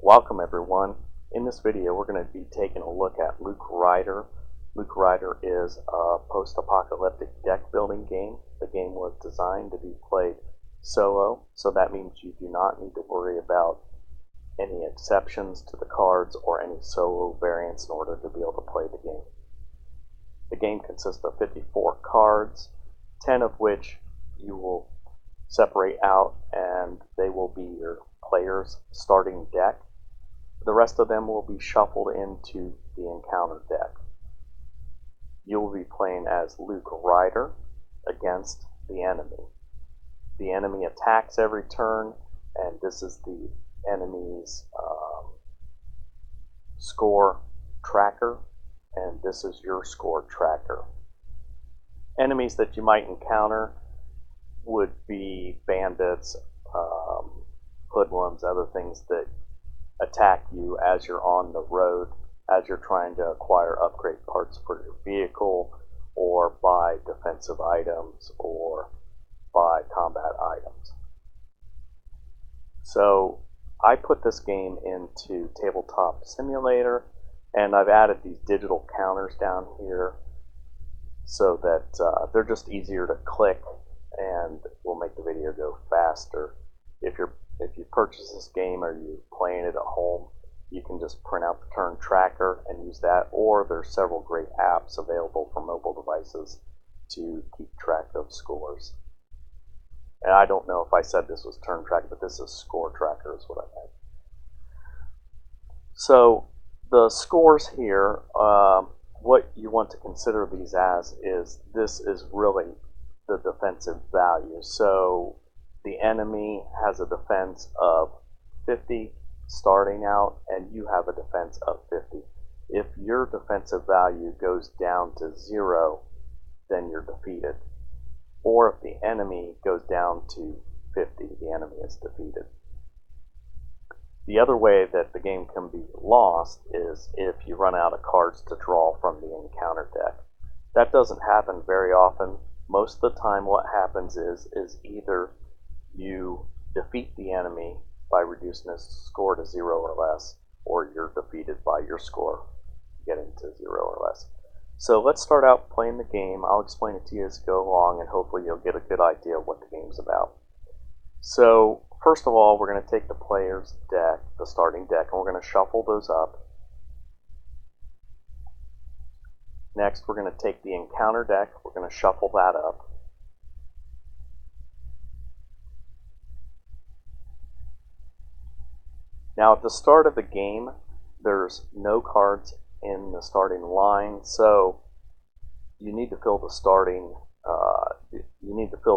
Welcome everyone. In this video we're going to be taking a look at Ryder. Ryder is a post-apocalyptic deck building game. The game was designed to be played solo, so that means you do not need to worry about any exceptions to the cards or any solo variants in order to be able to play the game. The game consists of 54 cards, 10 of which you will separate out and they will be your player's starting deck. The rest of them will be shuffled into the encounter deck. You will be playing as Ryder against the enemy. The enemy attacks every turn, and this is the enemy's score tracker, and this is your score tracker. Enemies that you might encounter would be bandits, hoodlums, other things that attack you as you're on the road, as you're trying to acquire upgrade parts for your vehicle, or buy defensive items, or buy combat items. So I put this game into Tabletop Simulator, and I've added these digital counters down here so that they're just easier to click and will make the video go faster. If you purchase this game or you're playing it at home, you can just print out the turn tracker and use that, or there's several great apps available for mobile devices to keep track of scores. And I don't know if I said this was turn tracker, but this is score tracker is what I meant. So the scores here, what you want to consider these as is this is really the defensive value. So the enemy has a defense of 50 starting out, and you have a defense of 50. If your defensive value goes down to 0, then you're defeated. Or if the enemy goes down to 50, the enemy is defeated. The other way that the game can be lost is if you run out of cards to draw from the encounter deck. That doesn't happen very often. Most of the time what happens is either you defeat the enemy by reducing his score to 0 or less, or you're defeated by your score getting to 0 or less. So let's start out playing the game. I'll explain it to you as we go along, and hopefully you'll get a good idea of what the game's about. So first of all, we're going to take the player's deck, the starting deck, and we're going to shuffle those up. Next, we're going to take the encounter deck, we're going to shuffle that up. Now at the start of the game, there's no cards in the starting line, so you need to fill the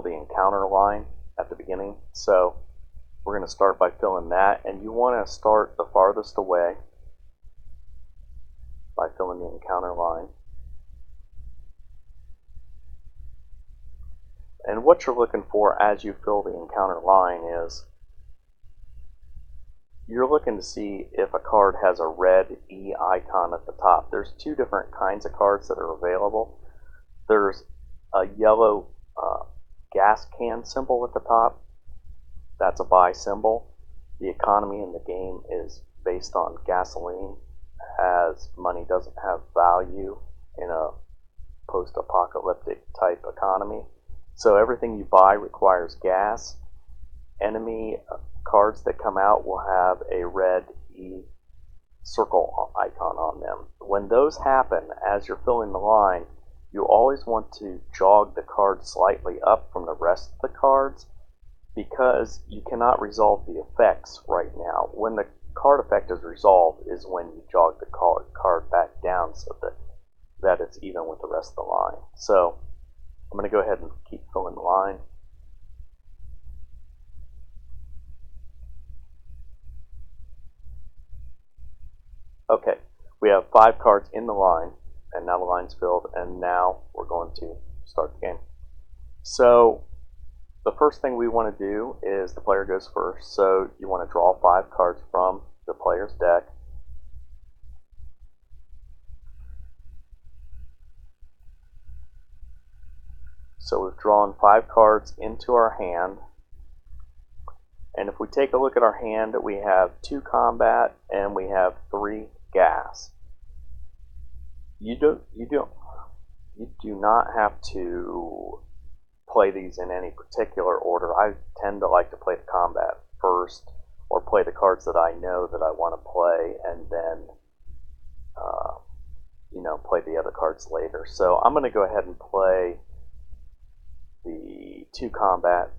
the encounter line at the beginning. So we're going to start by filling that, and you want to start the farthest away by filling the encounter line. And what you're looking for as you fill the encounter line is you're looking to see if a card has a red E icon at the top. There's two different kinds of cards that are available. There's a yellow gas can symbol at the top. That's a buy symbol. The economy in the game is based on gasoline, as money doesn't have value in a post-apocalyptic type economy. So everything you buy requires gas. Enemy cards that come out will have a red E circle icon on them. When those happen, as you're filling the line, you always want to jog the card slightly up from the rest of the cards, because you cannot resolve the effects right now. When the card effect is resolved is when you jog the card back down so that it's even with the rest of the line. So I'm going to go ahead and keep filling the line. Okay, we have 5 cards in the line, and now the line's filled, and now we're going to start the game. So the first thing we want to do is the player goes first, so you want to draw 5 cards from the player's deck. So we've drawn 5 cards into our hand. And if we take a look at our hand, we have 2 combat and we have 3 gas. You do not have to play these in any particular order. I tend to like to play the combat first, or play the cards that I know that I want to play, and then play the other cards later. So I'm going to go ahead and play the 2 combat.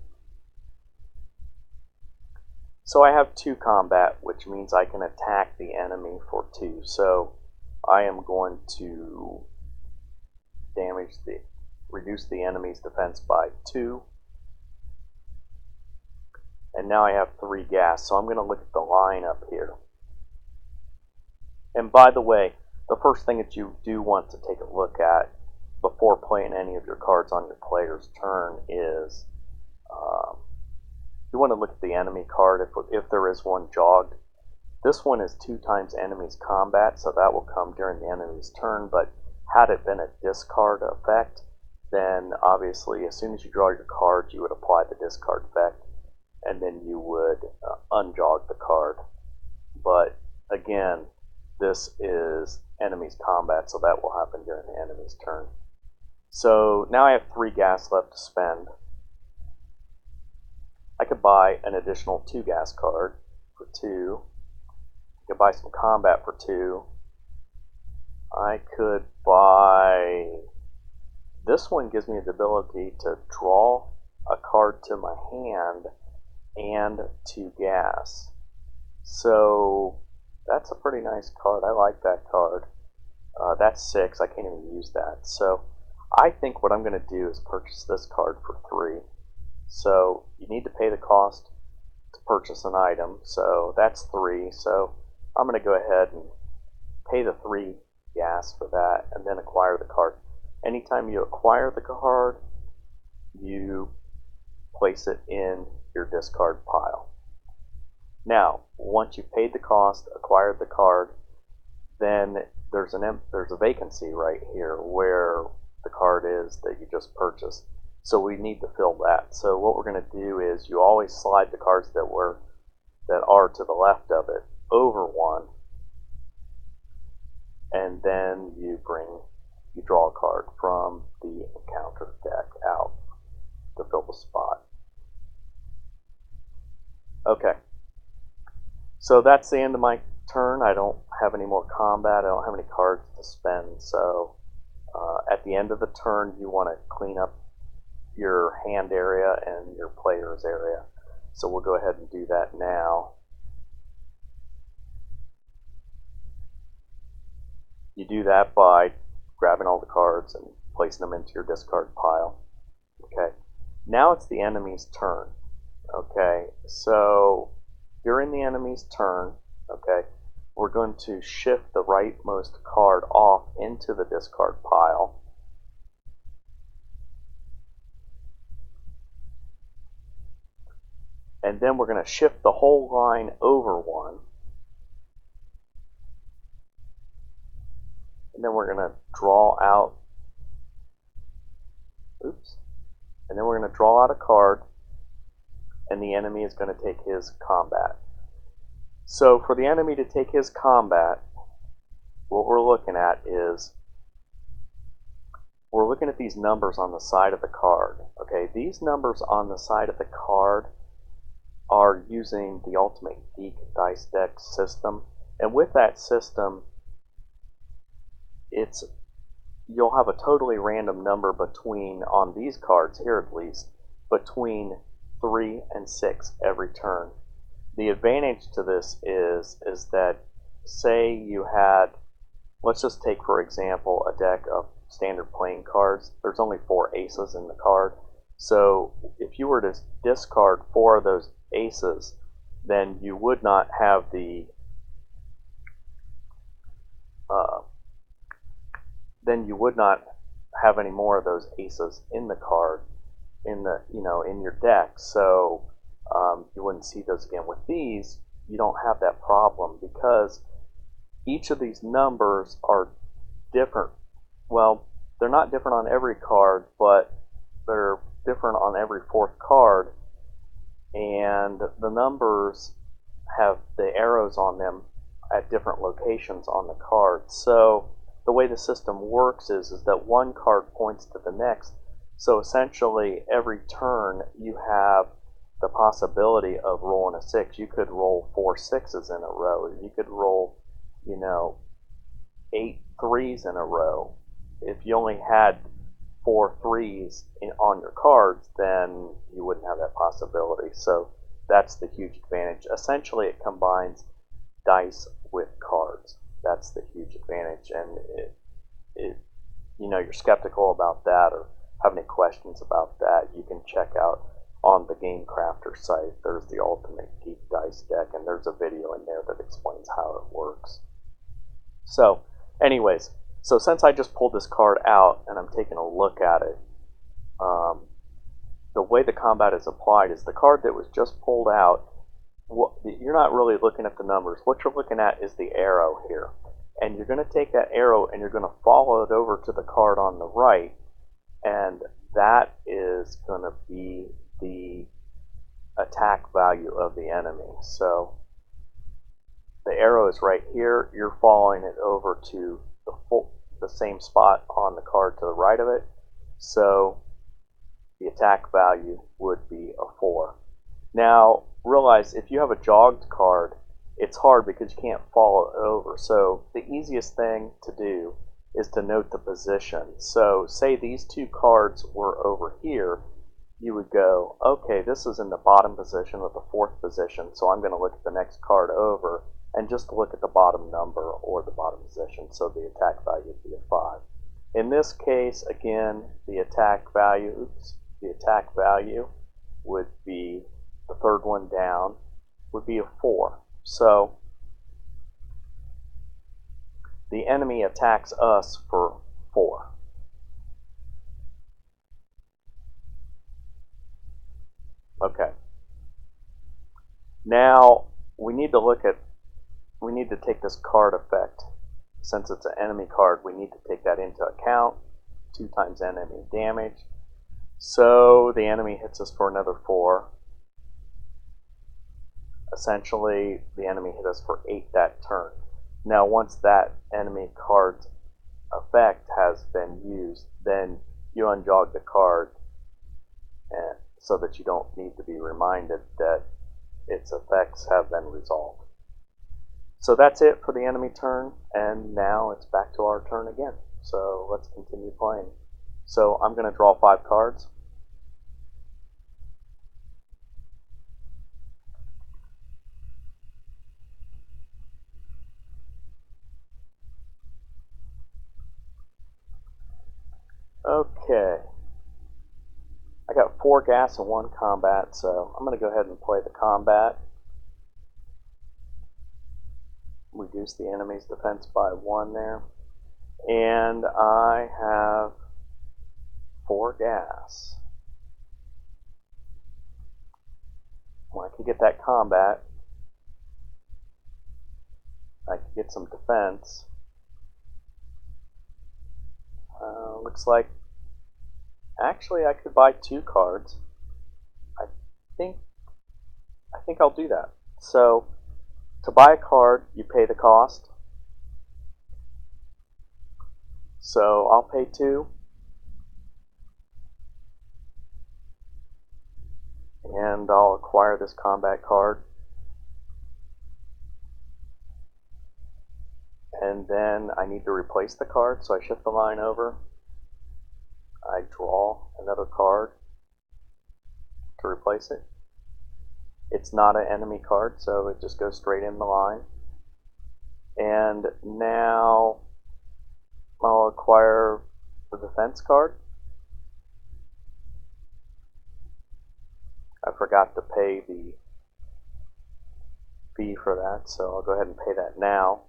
So I have 2 combat, which means I can attack the enemy for 2. So I am going to reduce the enemy's defense by 2. And now I have 3 gas, so I'm going to look at the lineup here. And by the way, the first thing that you do want to take a look at before playing any of your cards on your player's turn is you want to look at the enemy card if there is one jogged. This one is 2 times enemy's combat, so that will come during the enemy's turn, but had it been a discard effect, then obviously as soon as you draw your card, you would apply the discard effect, and then you would unjog the card. But again, this is enemy's combat, so that will happen during the enemy's turn. So now I have 3 gas left to spend. I could buy an additional 2 gas card for 2. I could buy some combat for 2. I could buy... This one gives me the ability to draw a card to my hand and 2 gas. So that's a pretty nice card. I like that card. That's 6. I can't even use that. So I think what I'm going to do is purchase this card for 3. So you need to pay the cost to purchase an item. So that's 3. So I'm going to go ahead and pay the 3 gas for that and then acquire the card. Anytime you acquire the card, you place it in your discard pile. Now, once you've paid the cost, acquired the card, then there's a vacancy right here where the card is that you just purchased. So we need to fill that. So what we're going to do is you always slide the cards that are to the left of it over one, and then you draw a card from the encounter deck out to fill the spot. Okay. So that's the end of my turn. I don't have any more combat. I don't have any cards to spend. So at the end of the turn, you want to clean up your hand area and your player's area. So we'll go ahead and do that now. You do that by grabbing all the cards and placing them into your discard pile. Okay. Now it's the enemy's turn. Okay. So during the enemy's turn, okay, we're going to shift the rightmost card off into the discard pile. And then we're going to shift the whole line over one. And then we're going to draw out, and then we're going to draw out a card, and the enemy is going to take his combat. So for the enemy to take his combat, what we're looking at is, we're looking at these numbers on the side of the card. Okay, these numbers on the side of the card are using the Ultimate Geek dice deck system, and with that system, you'll have a totally random number between, on these cards here at least, between 3 and 6 every turn. The advantage to this is that, say you had, let's just take for example a deck of standard playing cards. There's only 4 aces in the card. So if you were to discard 4 of those aces, then you would not have the any more of those aces in the card in your deck. So you wouldn't see those again. With these, you don't have that problem because each of these numbers are different. Well, they're not different on every card, but they're different on every 4th card. and the numbers have the arrows on them at different locations on the card. So the way the system works is that one card points to the next. So essentially every turn you have the possibility of rolling a 6. You could roll 4 6s in a row. You could roll, 8 3s in a row. If you only had 4 3s on your cards, then you wouldn't have that possibility. So that's the huge advantage. Essentially, it combines dice with cards. That's the huge advantage. And you're skeptical about that or have any questions about that, you can check out on the Game Crafter site. There's the Ultimate Geek Dice Deck, and there's a video in there that explains how it works. So, anyways, so since I just pulled this card out and I'm taking a look at it, the way the combat is applied is the card that was just pulled out, you're not really looking at the numbers. What you're looking at is the arrow here. And you're going to take that arrow and you're going to follow it over to the card on the right, and that is going to be the attack value of the enemy. So the arrow is right here. You're following it over to the same spot on the card to the right of it. So the attack value would be a 4. Now realize if you have a jogged card, it's hard because you can't follow it over. So the easiest thing to do is to note the position. So say these two cards were over here, you would go, okay, this is in the bottom position with the 4th position, so I'm going to look at the next card over and just look at the bottom number or the bottom position, so the attack value would be a 5. In this case, again, the attack value would be the third one down, would be a 4. So the enemy attacks us for 4. Okay. Now we need to take this card effect. Since it's an enemy card, we need to take that into account. 2 times enemy damage. So the enemy hits us for another 4. Essentially, the enemy hit us for 8 that turn. Now, once that enemy card's effect has been used, then you unjog the card so that you don't need to be reminded that its effects have been resolved. So that's it for the enemy turn, and now it's back to our turn again. So let's continue playing. So I'm going to draw 5 cards. Okay. I got 4 gas and 1 combat, so I'm going to go ahead and play the combat. Reduce the enemy's defense by 1 there. And I have 4 gas. When I can get that combat, I can get some defense. Looks like actually I could buy 2 cards. I think I'll do that. So to buy a card, you pay the cost. So I'll pay 2. And I'll acquire this combat card. And then I need to replace the card, so I shift the line over. I draw another card to replace it. It's not an enemy card, so it just goes straight in the line. And now I'll acquire the defense card. I forgot to pay the fee for that, so I'll go ahead and pay that now.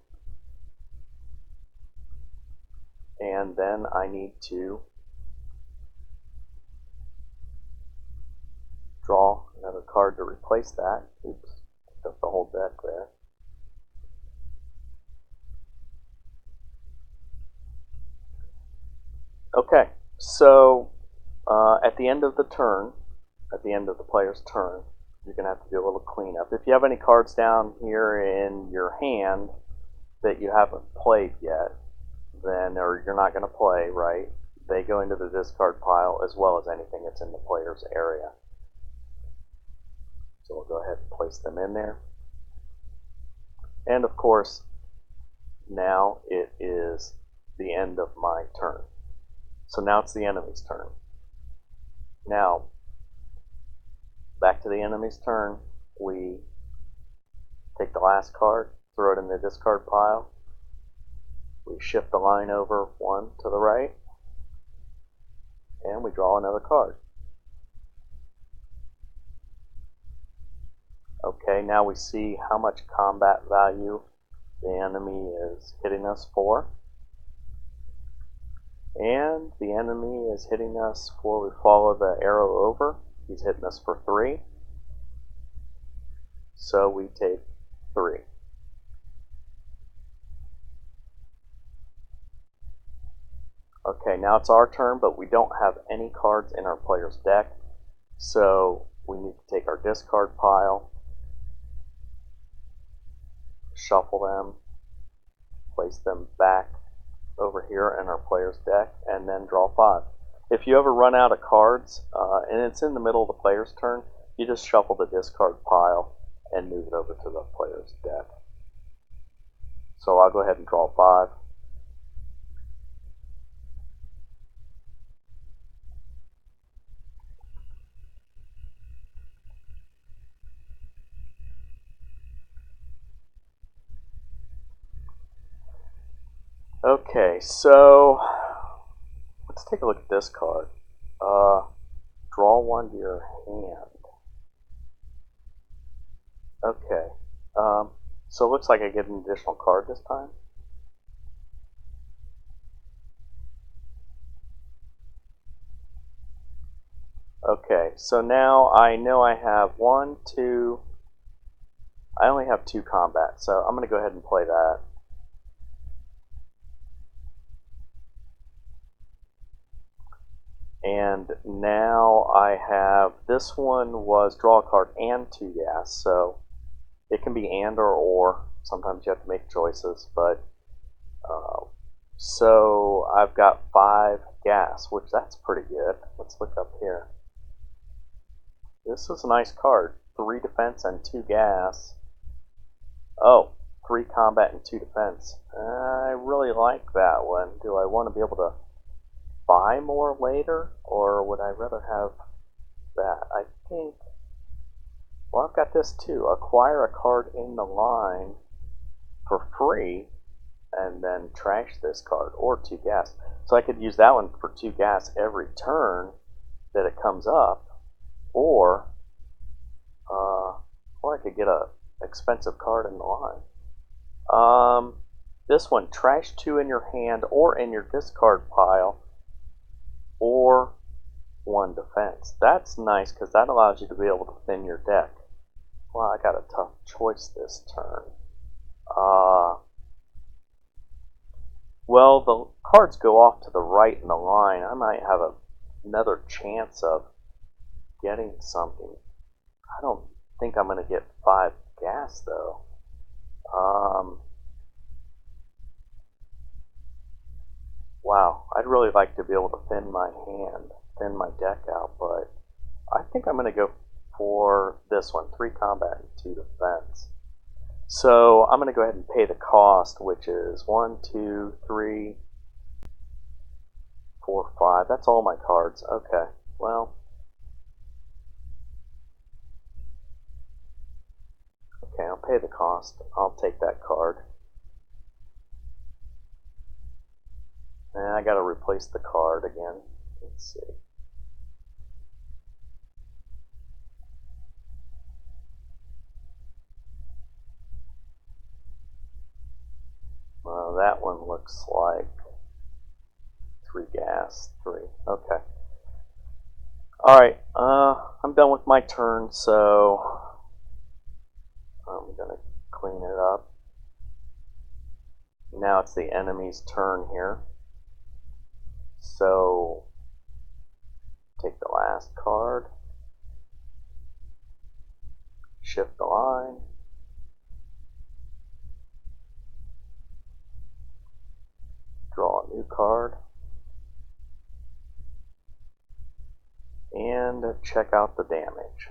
And then I need to draw another card to replace that. Oops, got the whole deck there. Okay, so at the end of the turn, at the end of the player's turn, you're going to have to do a little cleanup. If you have any cards down here in your hand that you haven't played yet, then, or you're not going to play, right, they go into the discard pile as well as anything that's in the player's area. So we'll go ahead and place them in there. And of course, now it is the end of my turn. So now it's the enemy's turn. Now, back to the enemy's turn, we take the last card, throw it in the discard pile. We shift the line over one to the right, and we draw another card. Okay, now we see how much combat value the enemy is hitting us for. And the enemy is hitting us for, we follow the arrow over, he's hitting us for 3. So we take 3. Okay, now it's our turn, but we don't have any cards in our player's deck. So we need to take our discard pile, shuffle them, place them back over here in our player's deck, and then draw 5. If you ever run out of cards, and it's in the middle of the player's turn, you just shuffle the discard pile and move it over to the player's deck. So I'll go ahead and draw 5. Okay, so let's take a look at this card. Draw 1 to your hand. Okay, so it looks like I get an additional card this time. Okay, so now I know I have 1, 2, I only have 2 combat, so I'm going to go ahead and play that. And now I have, this one was draw a card and 2 gas, so it can be and or. Sometimes you have to make choices, but so I've got 5 gas, which that's pretty good. Let's look up here. This is a nice card. 3 defense and 2 gas. Oh, 3 combat and 2 defense. I really like that one. Do I want to be able to buy more later, or would I rather have that? I think, well, I've got this too. Acquire a card in the line for free and then trash this card, or 2 gas. So I could use that one for 2 gas every turn that it comes up, or I could get a expensive card in the line. This one, trash 2 in your hand or in your discard pile, or 1 defense. That's nice because that allows you to be able to thin your deck. Well, I got a tough choice this turn. Well, the cards go off to the right in the line. I might have another chance of getting something. I don't think I'm going to get 5 gas though. Wow, I'd really like to be able to thin my deck out, but I think I'm going to go for this one, 3 combat and 2 defense. So I'm going to go ahead and pay the cost, which is 1, 2, 3, 4, 5. That's all my cards. Okay, well. Okay, I'll pay the cost. I'll take that card. And I got to replace the card again. Let's see. Well, that one looks like 3 gas, 3. Okay. Alright, I'm done with my turn, so I'm going to clean it up. Now it's the enemy's turn here. So, take the last card. shift the line. Draw a new card. And check out the damage.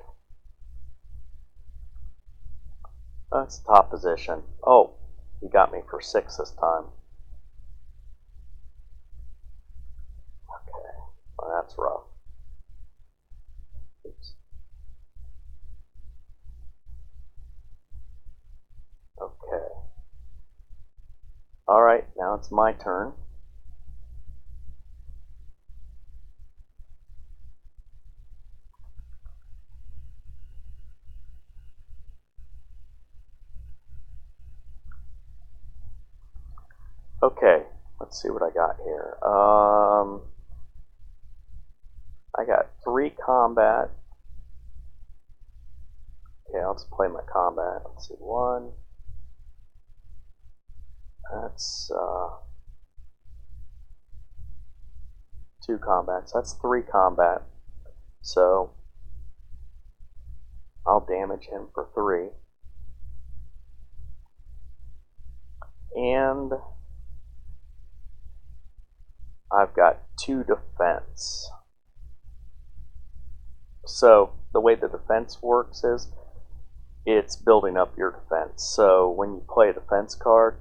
That's top position. Oh, he got me for 6 this time. Okay, well, that's rough. Oops. Okay. Alright, now it's my turn. Okay, let's see what I got here. I got 3 combat. Okay, let's play my combat. Let's see, 1. That's 2 combats. That's 3 combat. So I'll damage him for 3. And I've got 2 defense. So the way the defense works is it's building up your defense. So when you play a defense card,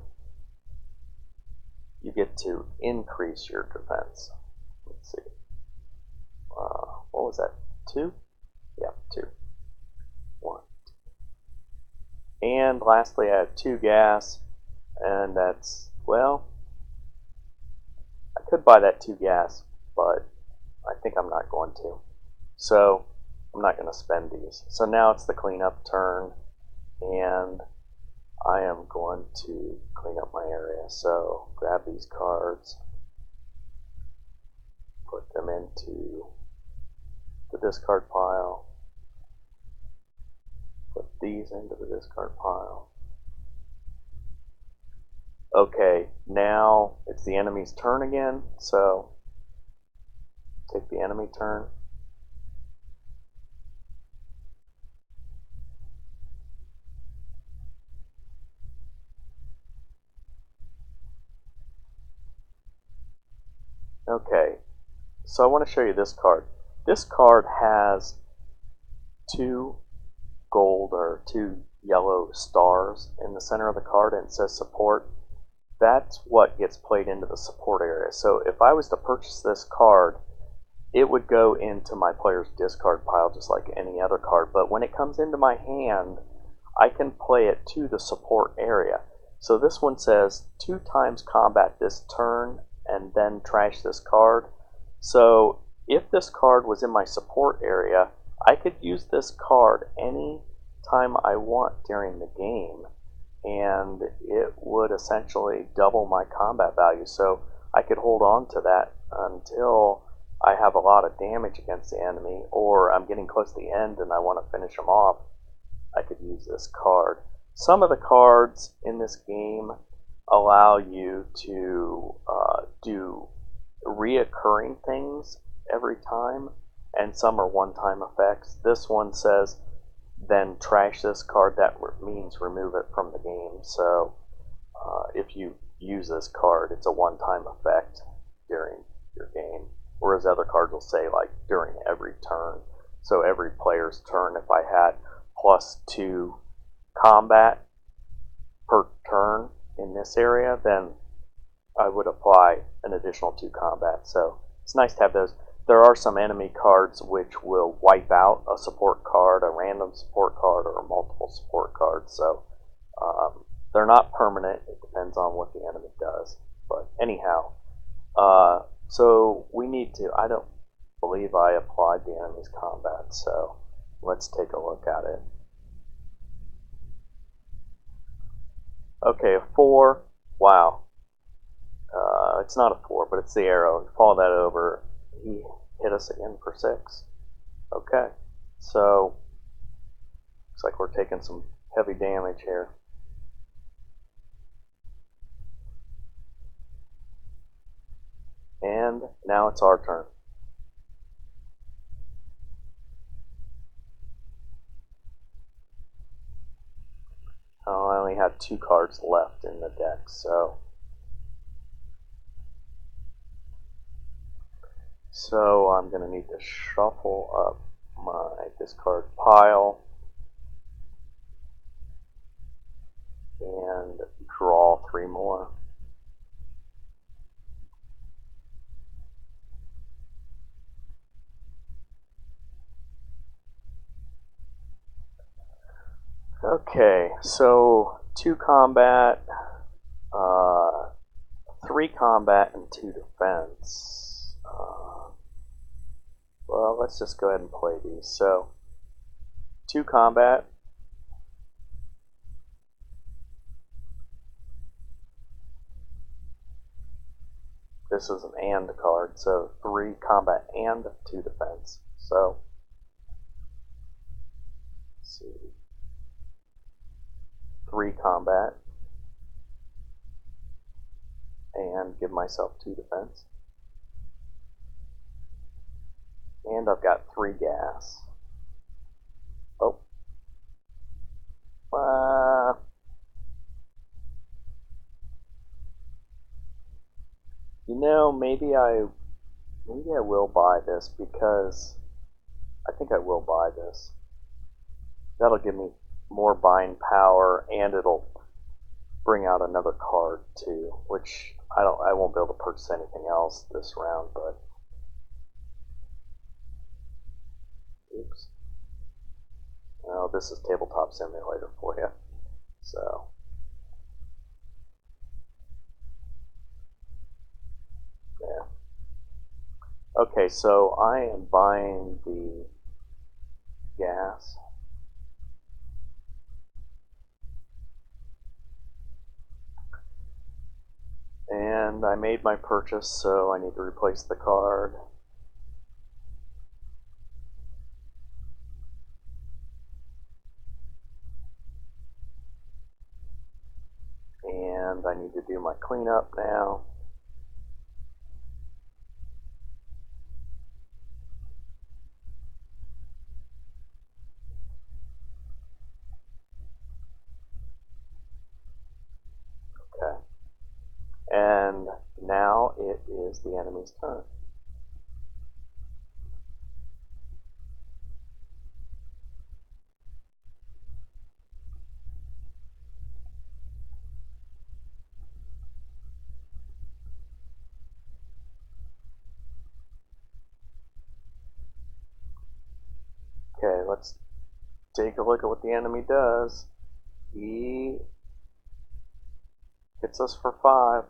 you get to increase your defense. Let's see. What was that? 2? Yeah, 2. 1. And lastly, I have 2 gas, and that's, well, I could buy that 2 gas, but I think I'm not going to. So I'm not going to spend these. So now it's the cleanup turn, and I am going to clean up my area. So grab these cards, put them into the discard pile, put these into the discard pile. Okay, now it's the enemy's turn again, so take the enemy turn. Okay, so I want to show you this card. This card has 2 gold or 2 yellow stars in the center of the card, and it says support. That's what gets played into the support area. So if I was to purchase this card, it would go into my player's discard pile just like any other card. But when it comes into my hand, I can play it to the support area. So this one says 2 times combat this turn and then trash this card. So if this card was in my support area, I could use this card any time I want during the game, and it would essentially double my combat value. So I could hold on to that until I have a lot of damage against the enemy, or I'm getting close to the end and I want to finish them off. I could use this card. Some of the cards in this game allow you to do reoccurring things every time, and some are one-time effects. This one says, then trash this card. That means remove it from the game. So if you use this card, it's a one-time effect during your game. Whereas other cards will say like during every turn. So every player's turn, if I had +2 combat per turn in this area, then I would apply an additional 2 combat. So it's nice to have those. There are some enemy cards which will wipe out a support card, a random support card, or multiple support cards. So they're not permanent. It depends on what the enemy does. But anyhow, so we need to, I don't believe I applied the enemy's combat. So let's take a look at it. Okay, a 4. Wow. It's not a 4, but it's the arrow. Follow that over. He hit us again for 6. Okay, so looks like we're taking some heavy damage here. And now it's our turn. 2 cards left in the deck. So I'm going to need to shuffle up my discard pile and draw 3 more. Okay, so 2 combat, 3 combat, and 2 defense. Well, let's just go ahead and play these. So 2 combat. This is an and card, so 3 combat and 2 defense. So, let's see. 3 combat and give myself 2 defense. And I've got 3 gas. Oh. You know, maybe I will buy this, because I think I will buy this. That'll give me more buying power, and it'll bring out another card too, which I won't be able to purchase anything else this round, but oops. Oh, this is Tabletop Simulator for you. So yeah. Okay, so I am buying the gas. And I made my purchase, so I need to replace the card. And I need to do my cleanup now. Okay. And now it is the enemy's turn. Okay, let's take a look at what the enemy does. He hits us for 5.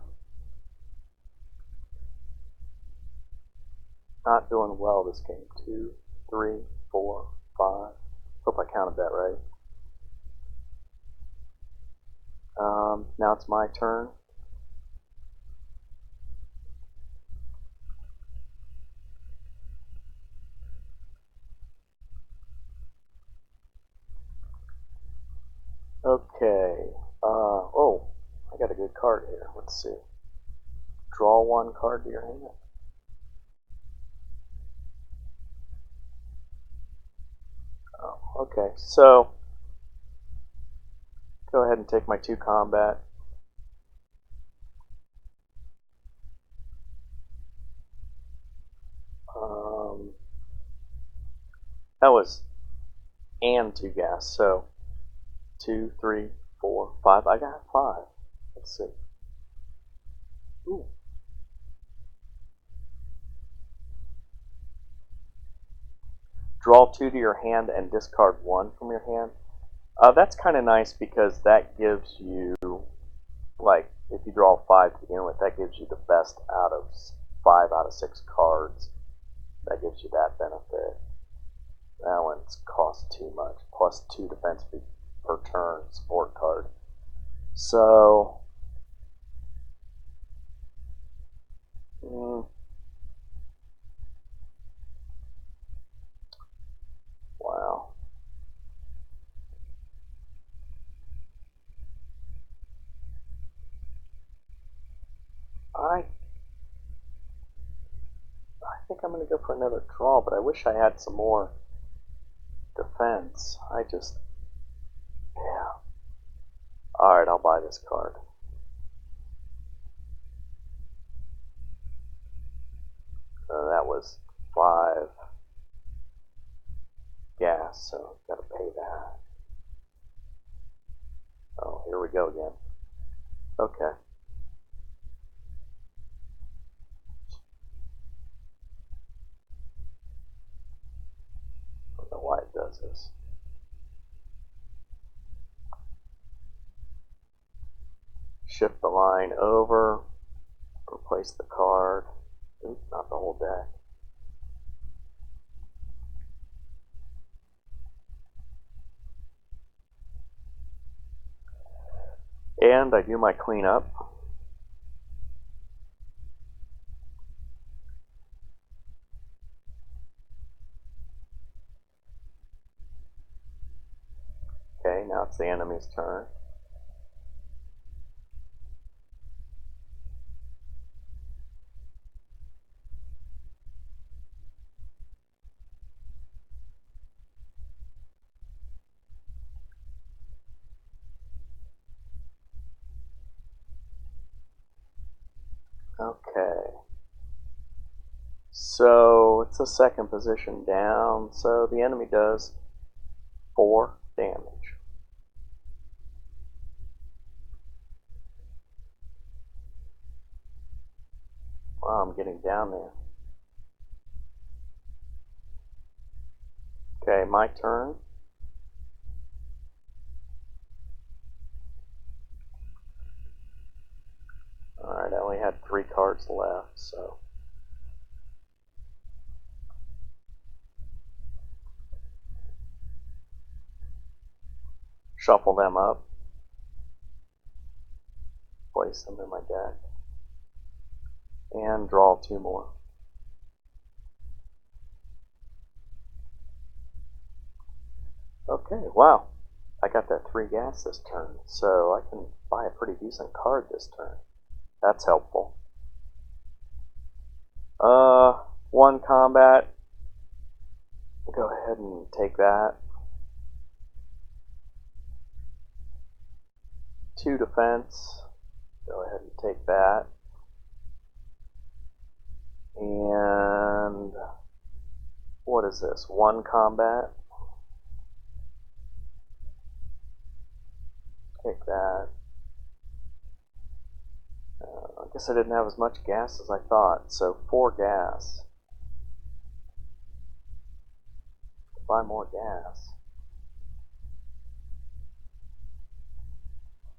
Not doing well this game. 2, 3, 4, 5. Hope I counted that right. Now it's my turn. Okay. Oh, I got a good card here. Let's see. Draw 1 card to your hand. Oh, okay. So, go ahead and take my 2 combat. That was and 2 gas. So, 2, 3, 4, 5. I got 5. Let's see. Ooh. Draw 2 to your hand and discard 1 from your hand. That's kind of nice, because that gives you, like, if you draw 5 to begin with, that gives you the best out of 5 out of 6 cards. That gives you that benefit. That one's cost too much. Plus 2 defense per turn, sport card. So, wow. I think I'm going to go for another draw, but I wish I had some more defense. Yeah. Alright, I'll buy buy this card. That was 5 gas, so gotta pay that. Oh, here we go again. Okay. I don't know why it does this. Shift the line over, replace the card. Oops, not the whole deck. And I do my cleanup. Okay, now it's the enemy's turn. Okay. So it's the second position down, so the enemy does 4 damage. Wow, I'm getting down there. Okay, my turn. Alright, I only had 3 cards left, so. Shuffle them up. Place them in my deck. And draw 2 more. Okay, wow. I got that 3 gas this turn, so I can buy a pretty decent card this turn. That's helpful. 1 combat. Go ahead and take that. 2 defense. Go ahead and take that. And what is this? 1 combat. Take that. I guess I didn't have as much gas as I thought, so 4 gas. Buy more gas.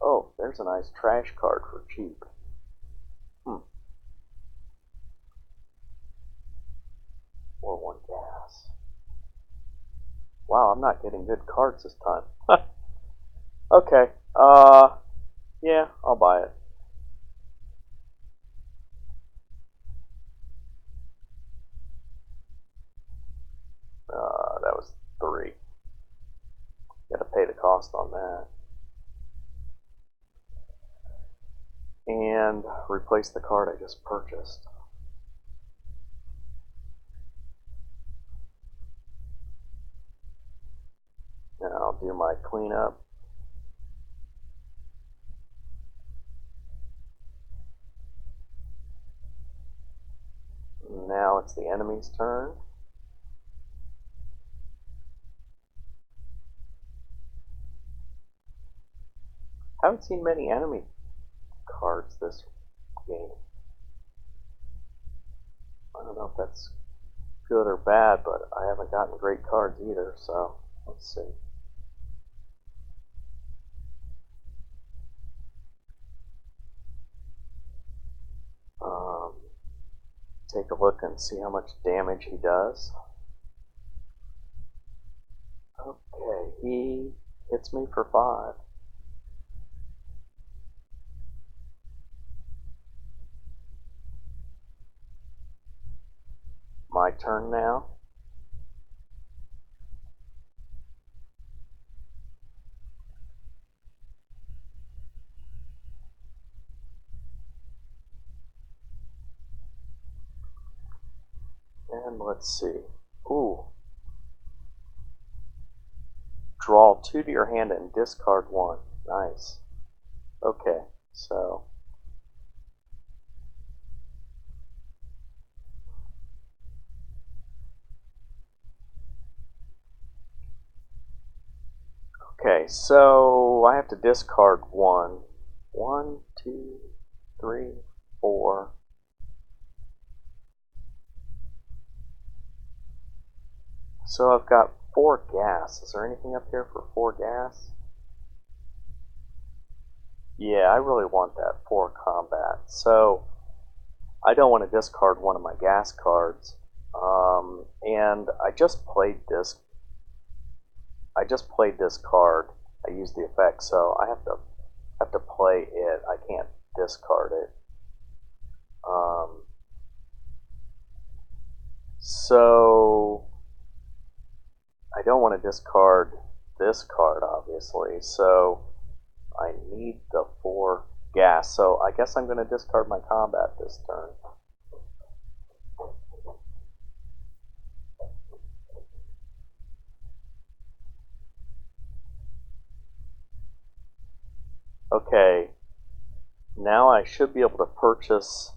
Oh, there's a nice trash card for cheap. Or 1 gas. Wow, I'm not getting good cards this time. Okay, yeah, I'll buy it. That was 3. Gotta pay the cost on that. And replace the card I just purchased. Now I'll do my cleanup. Now it's the enemy's turn. Haven't seen many enemy cards this game. I don't know if that's good or bad, but I haven't gotten great cards either, so let's see. Take a look and see how much damage he does. Okay, he hits me for 5. My turn now. And let's see. Ooh. Draw 2 to your hand and discard 1. Nice. Okay. Okay, so I have to discard one. 1, 2, 3, 4. So I've got 4 gas. Is there anything up here for 4 gas? Yeah, I really want that 4 combat. So I don't want to discard one of my gas cards. And I just played this. Card. I used the effect, so I have to play it. I can't discard it. So I don't want to discard this card, obviously. So I need the 4 gas. So I guess I'm going to discard my combat this turn. Okay, now I should be able to purchase.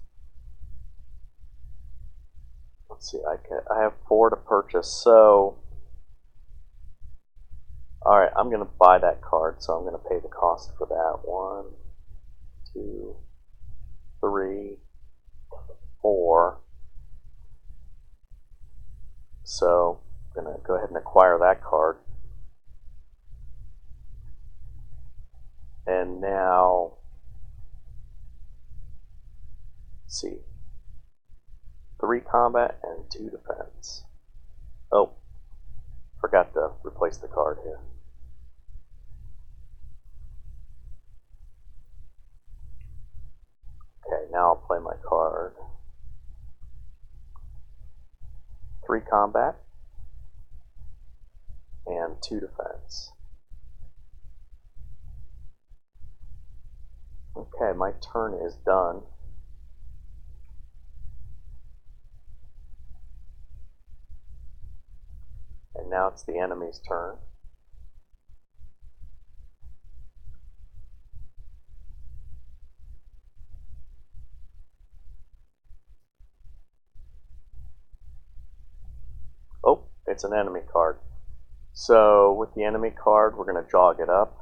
Let's see, I have 4 to purchase. So, all right, I'm going to buy that card. So I'm going to pay the cost for that. 1, 2, 3, 4. So I'm going to go ahead and acquire that card. And now, let's see, 3 combat and 2 defense. Oh, forgot to replace the card here. Okay, now I'll play my card. 3 combat and 2 defense. Okay, my turn is done. And now it's the enemy's turn. Oh, it's an enemy card. So with the enemy card, we're going to jog it up.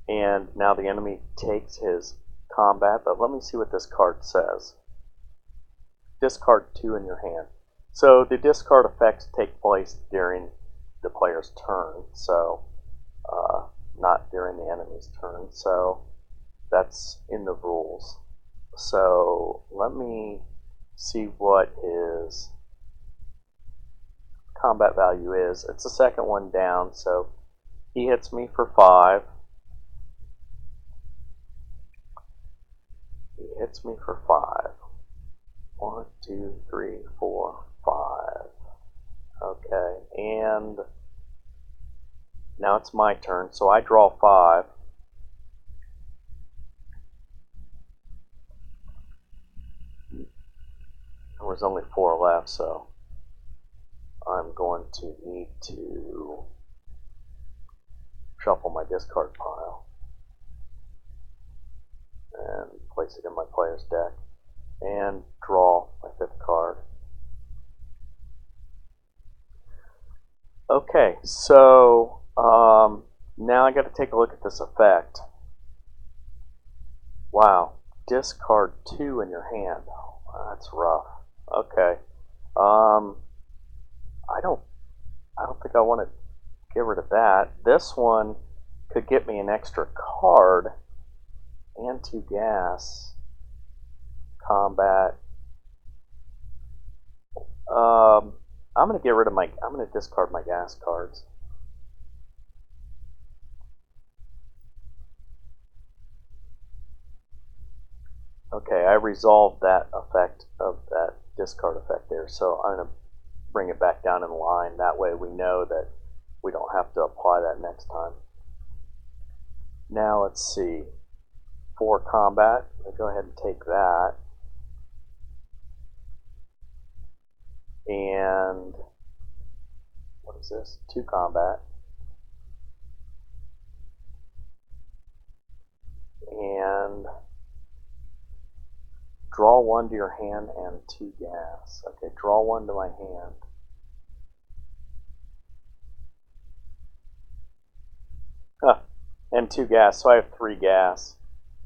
And now the enemy takes his combat, but let me see what this card says. Discard 2 in your hand. So the discard effects take place during the player's turn, so not during the enemy's turn. So that's in the rules. So let me see what his combat value is. It's the second one down, so he hits me for 5. He hits me for 5. 1, 2, 3, 4, 5. Okay, and now it's my turn, so I draw 5. There was only 4 left, so I'm going to need to shuffle my discard pile and place it in my player's deck and draw my 5th card. Okay, so now I got to take a look at this effect. Wow, discard 2 in your hand. That's rough. Okay, I don't think I want to get rid of that. This one could get me an extra card and 2 gas. Combat. I'm going to get rid of my. I'm going to discard my gas cards. Okay, I resolved that effect of that discard effect there, so I'm going to bring it back down in line. That way we know that we don't have to apply that next time. Now let's see. 4 combat. I'll go ahead and take that. And what is this? 2 combat. And draw 1 to your hand and 2 gas. Okay, draw 1 to my hand. and 2 gas, so I have 3 gas.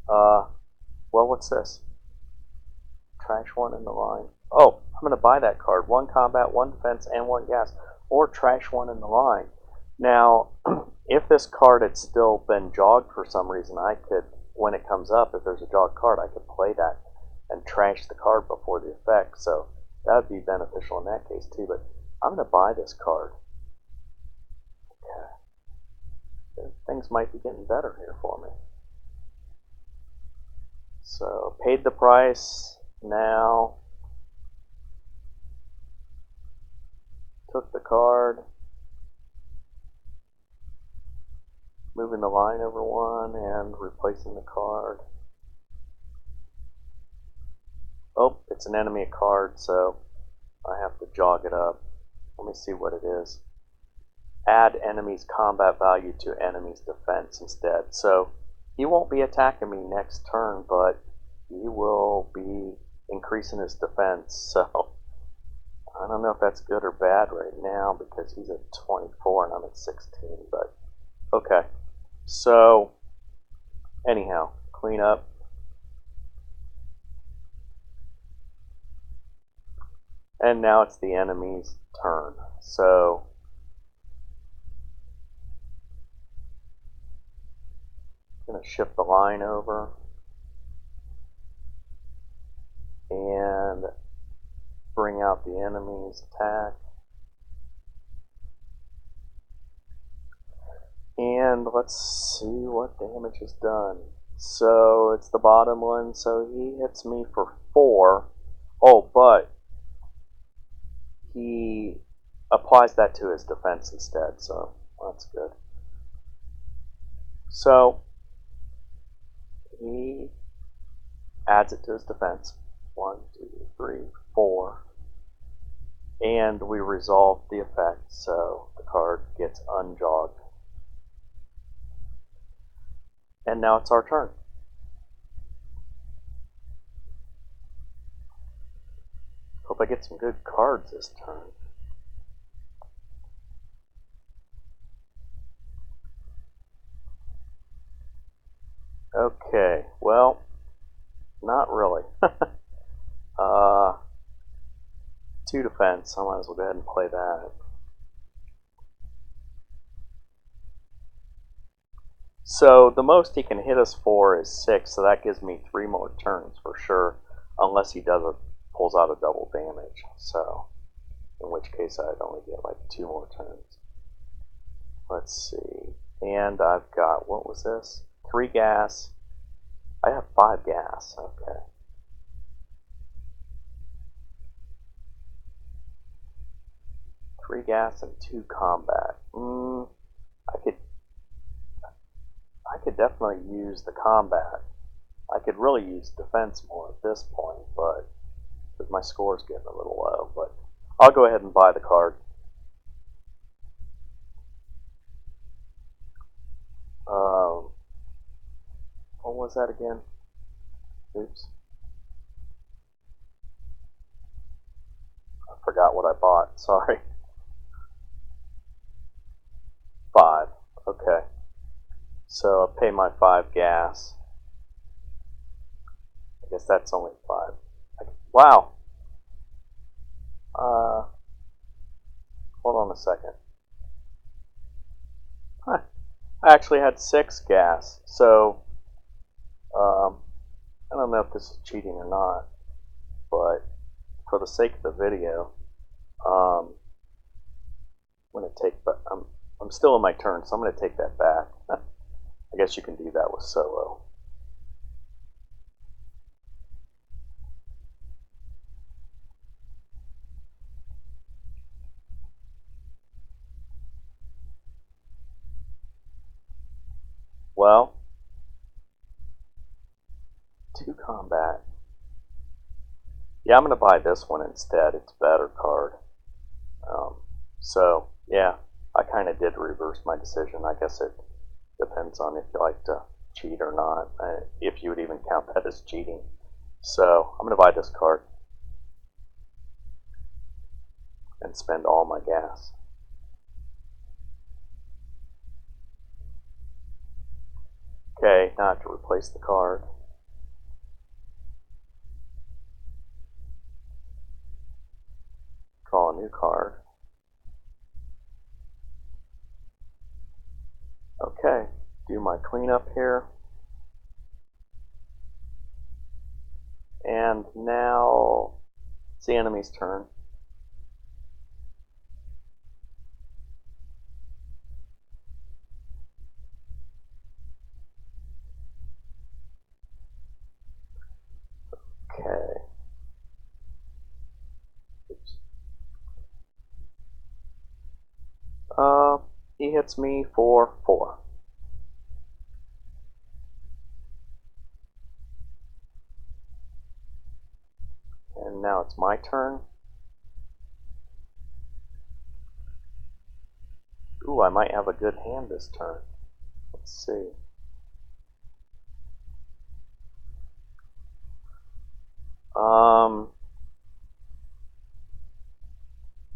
Well, what's this? Trash 1 in the line. Oh, I'm going to buy that card. 1 combat, 1 defense, and 1 gas. Or trash 1 in the line. Now, if this card had still been jogged for some reason, I could, when it comes up, if there's a jogged card, I could play that and trash the card before the effect. So that would be beneficial in that case too. But I'm going to buy this card. Okay. Things might be getting better here for me. So paid the price. Now took the card. Moving the line over 1 and replacing the card. Oh, it's an enemy card, so I have to jog it up. Let me see what it is. Add enemy's combat value to enemy's defense instead. So he won't be attacking me next turn, but he will be increasing his defense. So I don't know if that's good or bad right now because he's at 24 and I'm at 16, but okay. So anyhow, clean up. And now it's the enemy's turn. So I'm going to shift the line over and bring out the enemy's attack. And let's see what damage is done. So it's the bottom one, so he hits me for 4. Oh, but he applies that to his defense instead, so that's good. So he adds it to his defense. 1, 2, 3, 4. And we resolve the effect, so the card gets unjogged. And now it's our turn. Hope I get some good cards this turn. Okay, well, not really. 2 defense, I might as well go ahead and play that. So the most he can hit us for is 6, so that gives me 3 more turns for sure, unless he pulls out a double damage. So in which case I'd only get like 2 more turns. Let's see. And I've got, what was this? 3 gas. I have 5 gas. Okay. Three gas and 2 combat. I could definitely use the combat. I could really use defense more at this point, but because my score's getting a little low. But I'll go ahead and buy the card. What was that again? Oops. I forgot what I bought. Sorry. 5. Okay. So I'll pay my 5 gas. I guess that's only 5. Wow. Hold on a second. Huh. I actually had 6 gas. So I don't know if this is cheating or not, but for the sake of the video, I'm going to take. I'm still in my turn, so I'm going to take that back. I guess you can do that with solo. Well, 2 combat. Yeah, I'm going to buy this one instead. It's a better card. So, yeah, I kind of did reverse my decision. I guess it depends on if you like to cheat or not, if you would even count that as cheating. So, I'm going to buy this card and spend all my gas. Okay, now I have to replace the card. Draw a new card. Okay, do my cleanup here. And now it's the enemy's turn. Okay. Oops. He hits me for 4. And now it's my turn. Ooh, I might have a good hand this turn. Let's see.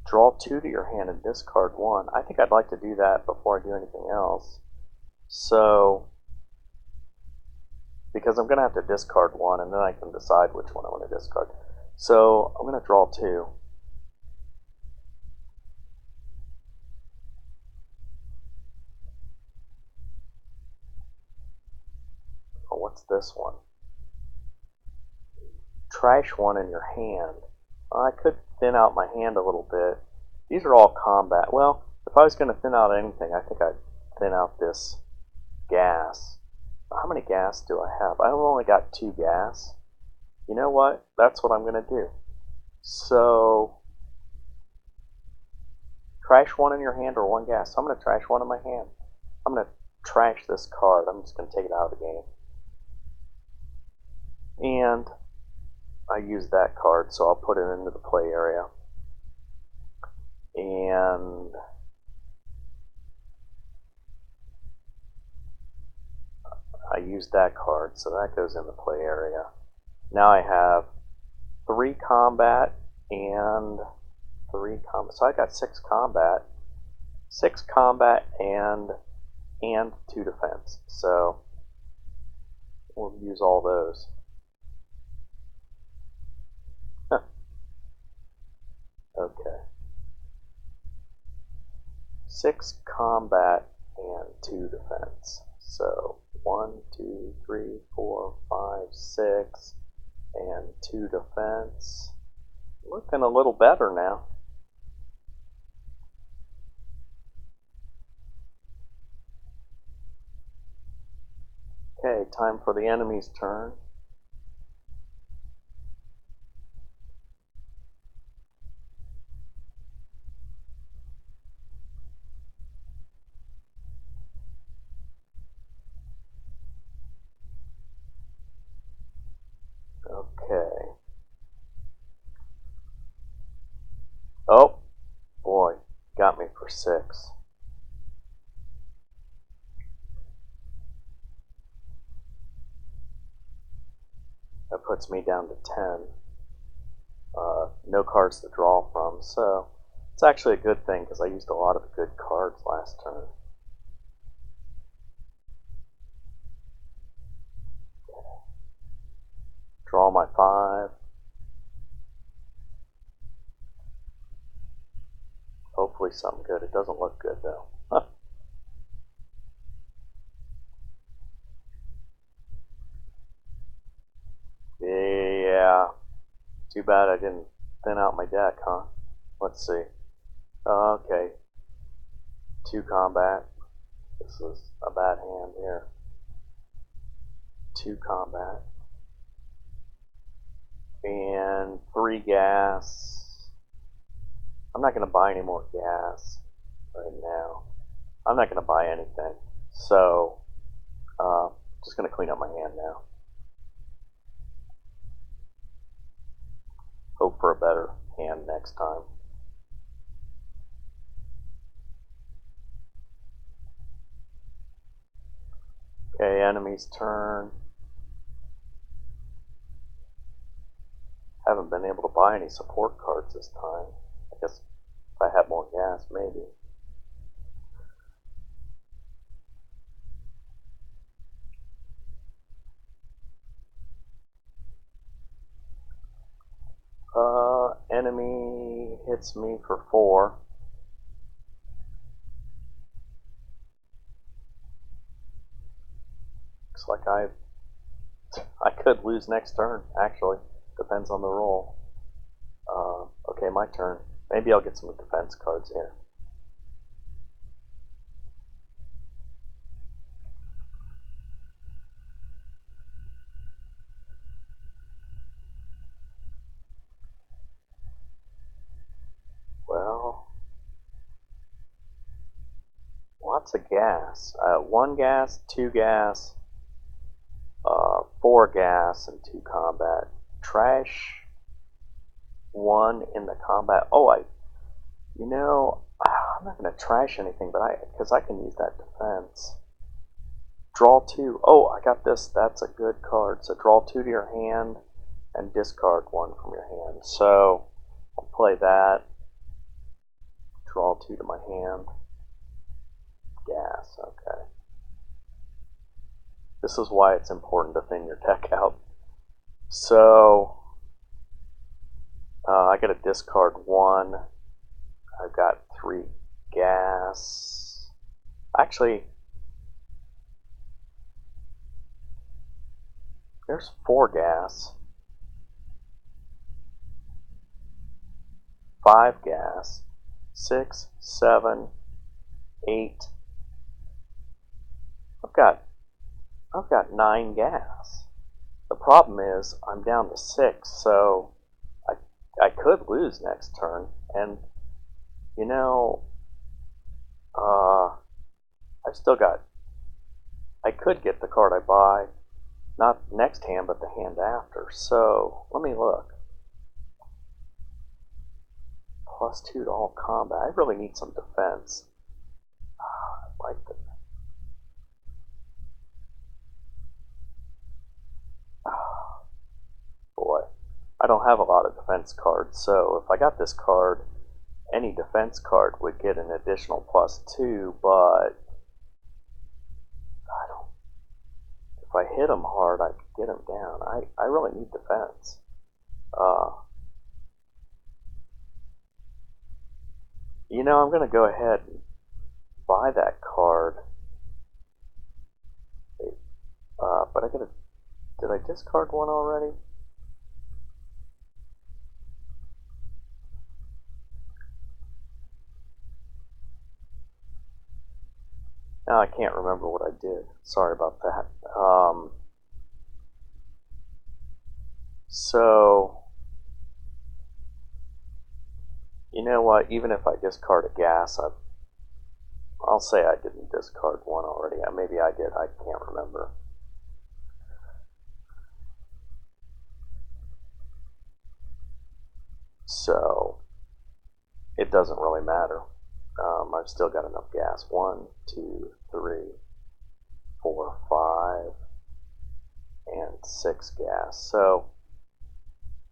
Draw 2 to your hand and discard 1. I think I'd like to do that before I do anything else. So, because I'm going to have to discard 1, and then I can decide which one I want to discard. So, I'm going to draw 2. Oh, what's this one? Trash 1 in your hand. I could thin out my hand a little bit. These are all combat. Well, if I was going to thin out anything, I think I'd thin out this gas. How many gas do I have? I've only got 2 gas. You know what? That's what I'm going to do. So, trash 1 in your hand or 1 gas. So I'm going to trash 1 in my hand. I'm going to trash this card. I'm just going to take it out of the game. And I use that card, so I'll put it into the play area. And I use that card, so that goes in the play area. Now I have 3 combat and 3 combat. So I got 6 combat. 6 combat and 2 defense. So we'll use all those. Okay. 6 combat and 2 defense. So 1, 2, 3, 4, 5, 6, and 2 defense. Looking a little better now. Okay, time for the enemy's turn. Okay. Oh, boy, got me for 6. That puts me down to 10. No cards to draw from, so it's actually a good thing because I used a lot of good cards last turn. Draw my 5. Hopefully something good. It doesn't look good though. Huh. Yeah. Too bad I didn't thin out my deck, huh? Let's see. Okay. 2 combat. This is a bad hand here. 2 combat. And 3 gas. I'm not going to buy any more gas right now. I'm not going to buy anything. So, just going to clean up my hand now. Hope for a better hand next time. Okay, enemy's turn. Haven't been able to buy any support cards this time. I guess if I had more gas, maybe. enemy hits me for 4. Looks like I could lose next turn, actually. Depends on the roll. Okay, my turn. Maybe I'll get some defense cards here. Well, lots of gas. 1 gas, 2 gas, 4 gas, and 2 combat. Trash 1 in the combat. Oh, you know, I'm not going to trash anything, but because I can use that defense. Draw 2. Oh, I got this. That's a good card. So draw 2 to your hand and discard 1 from your hand. So I'll play that. Draw 2 to my hand. Gas. Okay. This is why it's important to thin your deck out. So I got to discard 1. I've got 3 gas. Actually, there's 4 gas. 5 gas. 6, 7, 8. I've got 9 gas. The problem is I'm down to 6, so I could lose next turn, and you know, I've still got. I could get the card I buy, not next hand, but the hand after. So let me look. +2 to all combat. I really need some defense. I like the. Boy, I don't have a lot of defense cards, so if I got this card, any defense card would get an additional +2, but I don't. If I hit them hard, I could get them down. I really need defense. You know, I'm going to go ahead and buy that card. But I gotta. Did I discard 1 already? Now I can't remember what I did. Sorry about that. So, you know what? Even if I discard a gas, I'll say I didn't discard 1 already. Maybe I did. I can't remember. So, it doesn't really matter. I've still got enough gas. 1, 2, 3, 4, 5, and 6 gas. So,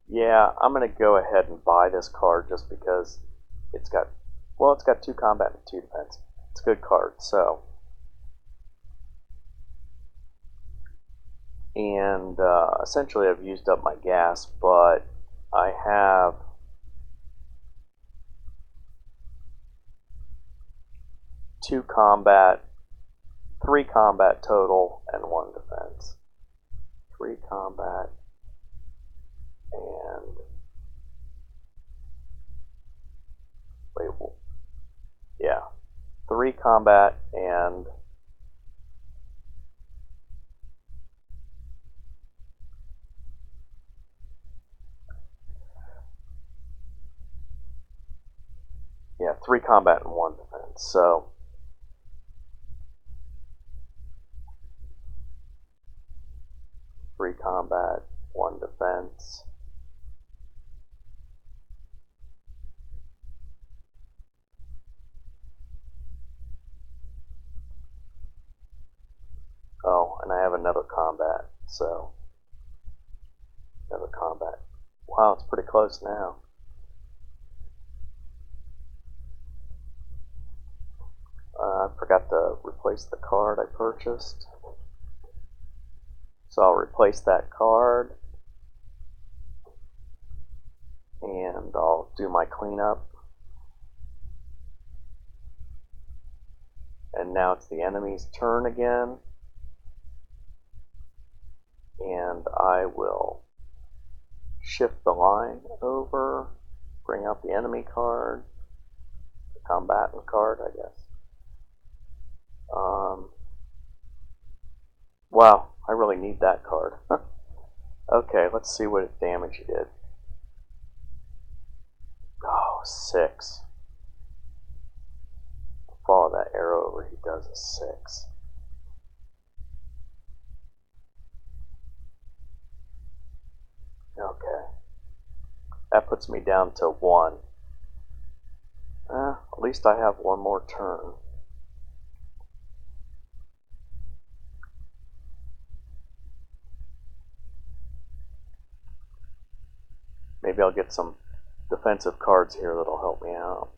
yeah, I'm going to go ahead and buy this card just because it's got 2 combat and 2 defense. It's a good card. So, and essentially I've used up my gas, but I have 2 combat, 3 combat total, and 1 defense. 3 combat and yeah, 3 combat and yeah, 3 combat and 1 defense. So 3 combat, 1 defense. Oh, and I have another combat, so another combat. Wow, it's pretty close now. I forgot to replace the card I purchased. So I'll replace that card. And I'll do my cleanup. And now it's the enemy's turn again. And I will shift the line over, bring out the enemy card, the combatant card, I guess. Wow, I really need that card. Okay, let's see what damage he did. Oh, 6. Follow that arrow over, he does a 6. Okay. That puts me down to 1. At least I have one more turn. Maybe I'll get some defensive cards here that'll help me out.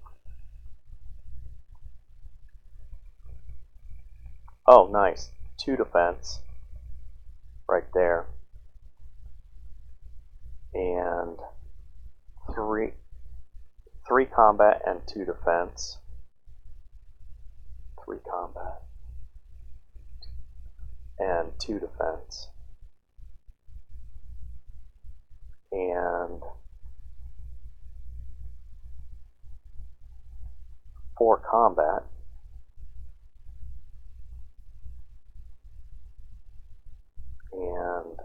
Oh, nice. 2 defense. Right there. And 3 combat and 2 defense. 3 combat and 2 defense. And 4 combat. And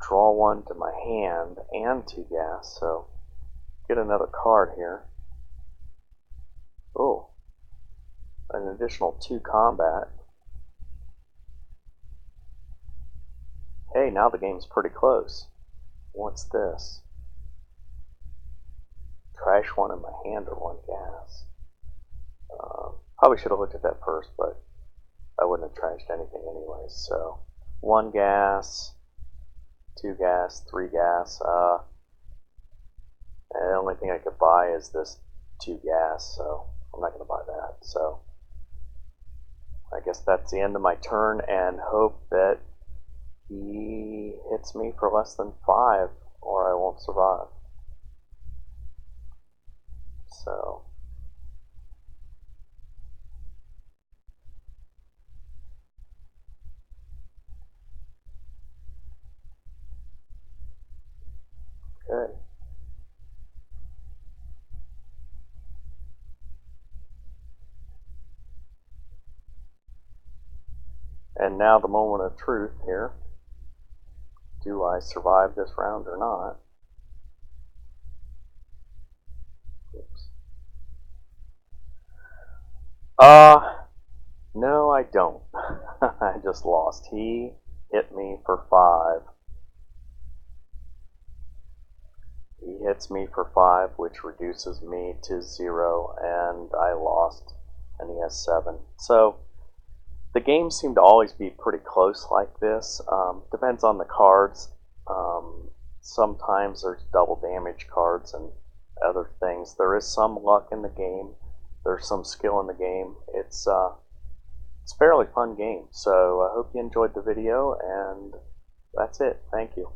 draw 1 to my hand and 2 gas, so get another card here. Oh, an additional 2 combat. Hey, now the game's pretty close. What's this? Trash 1 in my hand or 1 gas. Probably should have looked at that first, but I wouldn't have trashed anything anyways. So 1 gas, 2 gas, 3 gas. And the only thing I could buy is this 2 gas, so I'm not going to buy that. So I guess that's the end of my turn, and hope that he hits me for less than 5 or I won't survive. So good. And now the moment of truth here. Do I survive this round or not? Oops. No, I don't. I just lost. He hit me for 5. He hits me for 5, which reduces me to 0, and I lost, and he has 7. So the games seem to always be pretty close like this. Depends on the cards. Sometimes there's double damage cards and other things. There is some luck in the game. There's some skill in the game. It's a fairly fun game. So I hope you enjoyed the video, and that's it. Thank you.